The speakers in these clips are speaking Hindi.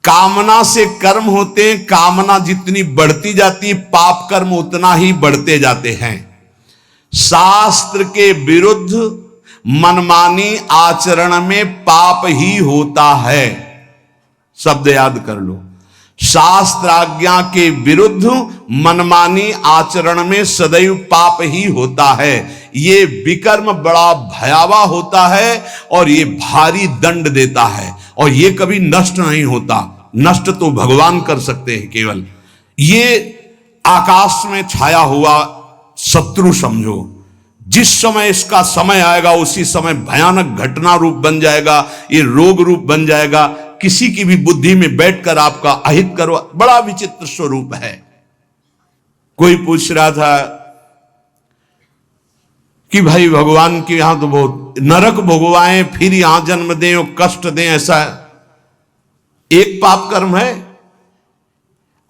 कामना से कर्म होते हैं, कामना जितनी बढ़ती जाती है पाप कर्म उतना ही बढ़ते जाते हैं। शास्त्र के विरुद्ध मनमानी आचरण में पाप ही होता है। शब्द याद कर लो, शास्त्र आज्ञा के विरुद्ध मनमानी आचरण में सदैव पाप ही होता है। ये विकर्म बड़ा भयावह होता है और ये भारी दंड देता है, और ये कभी नष्ट नहीं होता। नष्ट तो भगवान कर सकते हैं केवल। ये आकाश में छाया हुआ शत्रु समझो, जिस समय इसका समय आएगा उसी समय भयानक घटना रूप बन जाएगा, ये रोग रूप बन जाएगा, किसी की भी बुद्धि में बैठकर आपका अहित करो। बड़ा विचित्र स्वरूप है। कोई पूछ रहा था कि भाई भगवान के यहां तो बहुत नरक भोगवाएं फिर यहां जन्म दें और कष्ट दें, ऐसा एक पाप कर्म है?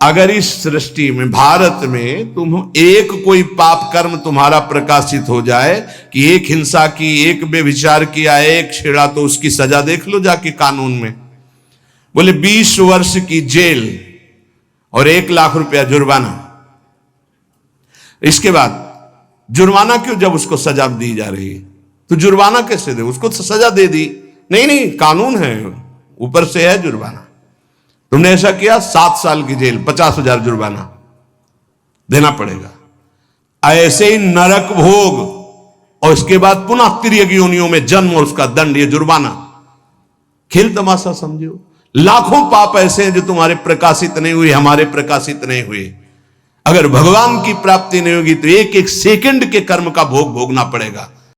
अगर इस सृष्टि में भारत में तुम एक कोई पाप कर्म तुम्हारा प्रकाशित हो जाए कि एक हिंसा की, एक बेविचार किया, एक छेड़ा, तो उसकी सजा देख लो जाके कानून में। बोले 20 वर्ष की जेल और 1 लाख रुपया जुर्माना। इसके बाद जुर्माना क्यों, जब उसको सजा दी जा रही है तो जुर्माना कैसे दे? उसको सजा दे दी। नहीं, कानून है, ऊपर से है जुर्माना। तुमने ऐसा किया 7 साल की जेल, 50,000 जुर्माना देना पड़ेगा। ऐसे ही नरक भोग और इसके बाद पुनः तिर्यक योनियों में जन्म और उसका दंड, ये जुर्माना। खेल तमाशा समझो। लाखों पाप ऐसे हैं जो तुम्हारे प्रकाशित नहीं हुए, हमारे प्रकाशित नहीं हुए। अगर भगवान की प्राप्ति नहीं होगी तो एक एक सेकंड के कर्म का भोग भोगना पड़ेगा।